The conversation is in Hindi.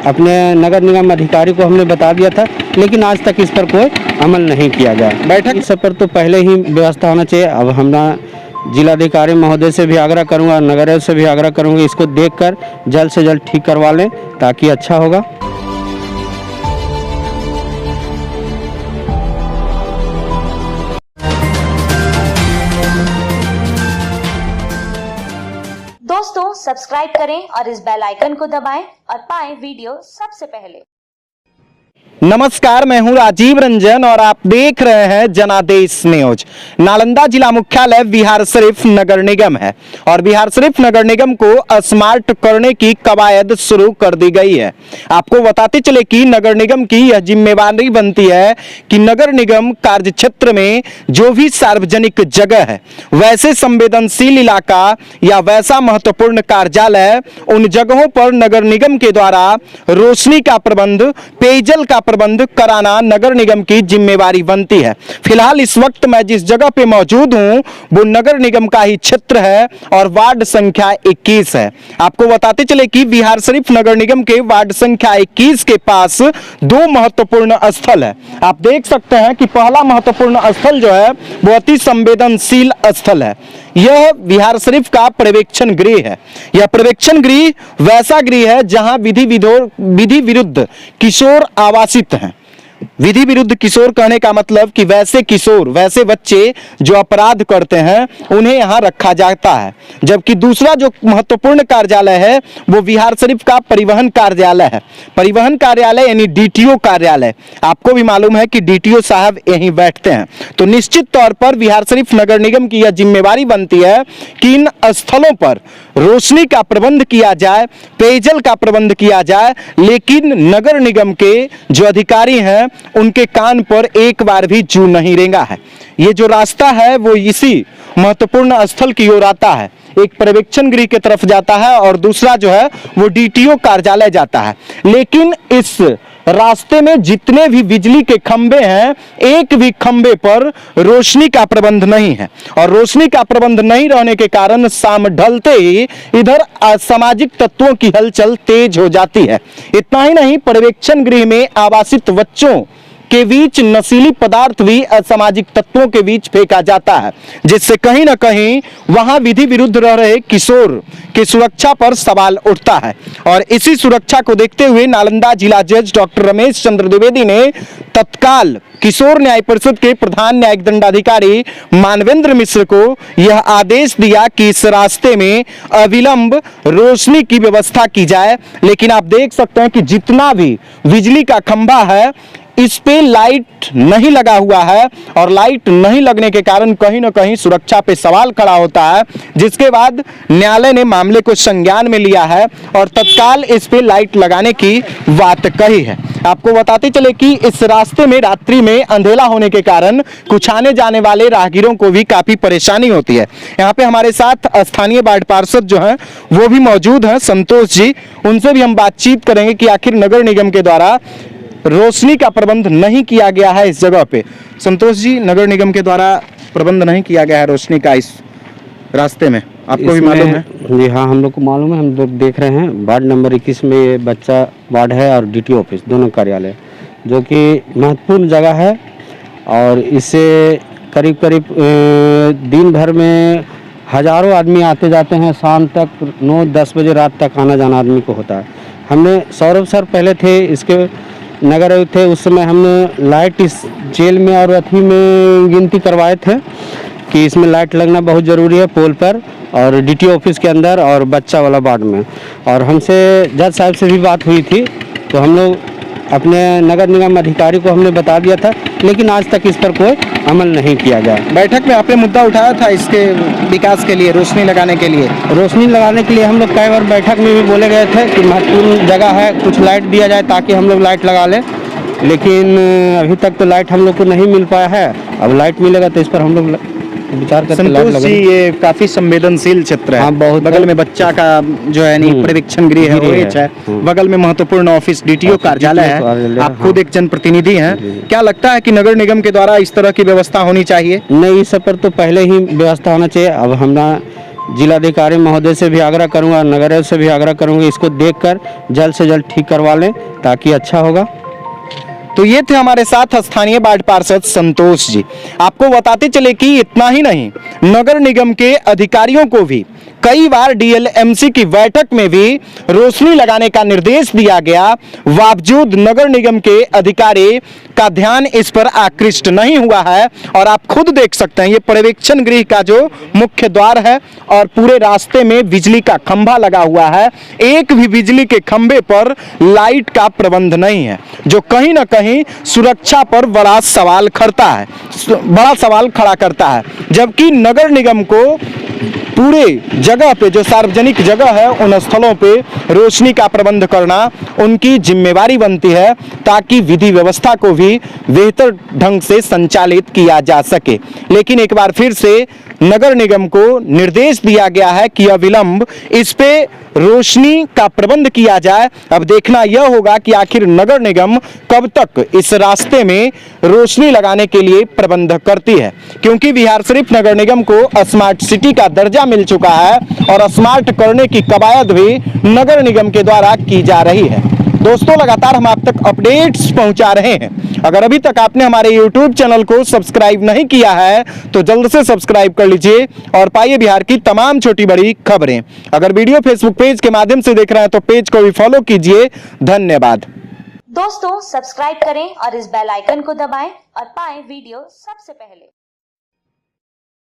अपने नगर निगम अधिकारी को हमने बता दिया था, लेकिन आज तक इस पर कोई अमल नहीं किया गया। बैठक इस पर तो पहले ही व्यवस्था होना चाहिए। अब हमारा जिलाधिकारी महोदय से भी आग्रह करूंगा, नगर से भी आग्रह करूंगा, इसको देखकर जल्द से जल्द ठीक करवा लें ताकि अच्छा होगा। दोस्तों सब्सक्राइब करें और इस बेल आइकन को दबाएं और पाएं वीडियो सबसे पहले। नमस्कार, मैं हूं राजीव रंजन और आप देख रहे हैं जनादेश न्यूज। नालंदा जिला मुख्यालय बिहार शरीफ नगर निगम है और बिहार शरीफ नगर निगम को स्मार्ट करने की कवायद शुरू कर दी गई है। आपको बताते चले कि नगर निगम की यह जिम्मेवारी बनती है कि नगर निगम कार्य क्षेत्र में जो भी सार्वजनिक जगह है, वैसे संवेदनशील इलाका या वैसा महत्वपूर्ण कार्यालय, उन जगहों पर नगर निगम के द्वारा रोशनी का प्रबंध, पेयजल का प्रबंध कराना नगर निगम की जिम्मेवारी बनती है। फिलहाल इस वक्त मैं जिस जगह पे मौजूद हूं वो नगर निगम का ही क्षेत्र है और वार्ड संख्या 21 है। आपको बताते चले कि बिहार शरीफ नगर निगम के वार्ड संख्या 21 के पास दो महत्वपूर्ण स्थल है। आप देख सकते हैं कि पहला महत्वपूर्ण स्थल जो है वो अति संवेदनशील स्थल है। यह बिहार शरीफ का पर्यवेक्षण गृह है। यह पर्यवेक्षण गृह वैसा गृह है जहां विधि विरुद्ध किशोर आवासित हैं। विधि विरुद्ध किशोर कहने का मतलब कि वैसे किशोर, वैसे बच्चे जो अपराध करते हैं उन्हें यहां रखा जाता है। जबकि दूसरा जो महत्वपूर्ण कार्यालय है वो बिहार शरीफ का परिवहन कार्यालय है। परिवहन कार्यालय यानी डीटीओ कार्यालय। आपको भी मालूम है कि डीटीओ साहब यहीं बैठते हैं। तो निश्चित तौर पर बिहार शरीफ नगर निगम की यह जिम्मेवारी बनती है कि इन स्थलों पर रोशनी का प्रबंध किया जाए, पेयजल का प्रबंध किया जाए, लेकिन नगर निगम के जो अधिकारी हैं उनके कान पर एक बार भी जू नहीं रेंगा है। ये जो रास्ता है वो इसी महत्वपूर्ण स्थल की ओर आता है। एक पर्यवेक्षण गृह की तरफ जाता है और दूसरा जो है वो डीटीओ कार्यालय जाता है। लेकिन इस रास्ते में जितने भी बिजली के खंबे हैं, एक भी खंबे पर रोशनी का प्रबंध नहीं है और रोशनी का प्रबंध नहीं रहने के कारण शाम ढलते ही इधर असामाजिक तत्वों की हलचल तेज हो जाती है। इतना ही नहीं, पर्यवेक्षण गृह में आवासित बच्चों के बीच नशीली पदार्थ भी असामाजिक तत्वों के बीच फेंका जाता है, जिससे कहीं ना कहीं वहां विधि विरुद्ध रह रहे किशोर की सुरक्षा पर सवाल उठता है। और इसी सुरक्षा को देखते हुए नालंदा जिला जज डॉक्टर रमेश चंद्र द्विवेदी ने तत्काल किशोर न्याय परिषद के प्रधान न्यायिक दंडाधिकारी मानवेंद्र मिश्र को यह आदेश दिया कि इस रास्ते में अविलंब रोशनी की व्यवस्था की जाए। लेकिन आप देख सकते हैं कि जितना भी बिजली का खंभा है इस पे लाइट नहीं लगा हुआ है और लाइट नहीं लगने के कारण कहीं ना कहीं सुरक्षा पे सवाल खड़ा होता है, जिसके बाद न्यायालय ने मामले को संज्ञान में लिया है और तत्काल इस पे लाइट लगाने की बात कही है। आपको बताते चले कि इस रास्ते में रात्रि में अंधेरा होने के कारण कुछ आने जाने वाले राहगीरों को भी काफी परेशानी होती है। यहाँ पे हमारे साथ स्थानीय वार्ड पार्षद जो हैं वो भी मौजूद हैं, संतोष जी। उनसे भी हम बातचीत करेंगे कि आखिर नगर निगम के द्वारा रोशनी का प्रबंध नहीं किया गया है इस जगह पे। संतोष जी, नगर निगम के द्वारा प्रबंध नहीं किया गया है रोशनी का इस रास्ते में, आपको भी मालूम है? जी हाँ, हम लोग को मालूम है। हम लोग देख रहे हैं वार्ड नंबर 21 में ये बच्चा वार्ड है और डीटीओ ऑफिस दोनों कार्यालय, जो कि महत्वपूर्ण जगह है और इससे करीब करीब दिन भर में हजारों आदमी आते जाते हैं। शाम तक 9-10 बजे रात तक आना जाना आदमी को होता है। हमने सौरभ सर पहले थे, इसके नगर आयुक्त थे, उस समय हमने लाइट इस जेल में और अथी में गिनती करवाए थे कि इसमें लाइट लगना बहुत ज़रूरी है, पोल पर और डीटीओ ऑफिस के अंदर और बच्चा वाला वार्ड में। और हमसे जज साहब से भी बात हुई थी, तो हम लोग अपने नगर निगम अधिकारी को हमने बता दिया था, लेकिन आज तक इस पर कोई अमल नहीं किया गया। बैठक में आपने मुद्दा उठाया था इसके विकास के लिए, रोशनी लगाने के लिए? रोशनी लगाने के लिए हम लोग कई बार बैठक में भी बोले गए थे कि महत्वपूर्ण जगह है, कुछ लाइट दिया जाए ताकि हम लोग लाइट लगा लें, लेकिन अभी तक तो लाइट हम लोग को नहीं मिल पाया है। अब लाइट मिलेगा तो इस पर हम लोग विचार करते। संतोष जी, ये काफी संवेदनशील क्षेत्र है। हाँ, बहुत। बगल में बच्चा का जो है नहीं पर्यवेक्षण गृह है, OH है, बगल में महत्वपूर्ण ऑफिस डीटीओ कार्यालय है। आप खुद एक जनप्रतिनिधि हैं, क्या लगता है कि नगर निगम के द्वारा इस तरह की व्यवस्था होनी चाहिए? नहीं, इस सब पर तो पहले ही व्यवस्था होना चाहिए। अब हमारा जिलाधिकारी महोदय से भी आग्रह करूंगा, नगर आयुक्त से भी आग्रह करूंगा, इसको देखकर जल्द से जल्द ठीक करवा लें ताकि अच्छा होगा। तो ये थे हमारे साथ स्थानीय वार्ड पार्षद संतोष जी। आपको बताते चले कि इतना ही नहीं, नगर निगम के अधिकारियों को भी कई बार डीएलएमसी की बैठक में भी रोशनी लगाने का निर्देश दिया गया, बावजूद नगर निगम के अधिकारी का ध्यान इस पर आकृष्ट नहीं हुआ है। और आप खुद देख सकते हैं, ये पर्यवेक्षण गृह का जो मुख्य द्वार है और पूरे रास्ते में बिजली का खंभा लगा हुआ है। एक भी बिजली के खंभे पर लाइट का प्रबंध नहीं है, जो कहीं ना कहीं सुरक्षा पर बड़ा सवाल खड़ा करता है। जबकि नगर निगम को पूरे जगह पे, जो सार्वजनिक जगह है, उन स्थलों पे रोशनी का प्रबंध करना उनकी जिम्मेवारी बनती है, ताकि विधि व्यवस्था को भी बेहतर ढंग से संचालित किया जा सके। लेकिन एक बार फिर से नगर निगम को निर्देश दिया गया है कि अविलंब इस पे रोशनी का प्रबंध किया जाए। अब देखना यह होगा कि आखिर नगर निगम कब तक इस रास्ते में रोशनी लगाने के लिए प्रबंध करती है, क्योंकि बिहार शरीफ नगर निगम को स्मार्ट सिटी का दर्जा मिल चुका है और स्मार्ट करने की कवायद भी नगर निगम के द्वारा की जा रही है। दोस्तों, लगातार हम आप तक अपडेट्स पहुंचा रहे हैं। अगर अभी तक आपने हमारे YouTube चैनल को सब्सक्राइब नहीं किया है तो जल्द से सब्सक्राइब कर लीजिए और पाइए बिहार की तमाम छोटी बड़ी खबरें। अगर वीडियो फेसबुक पेज के माध्यम से देख रहे हैं तो पेज को भी फॉलो कीजिए। धन्यवाद। दोस्तों, सब्सक्राइब करें और इस बेल आइकन को दबाएं और पाएं वीडियो सबसे पहले।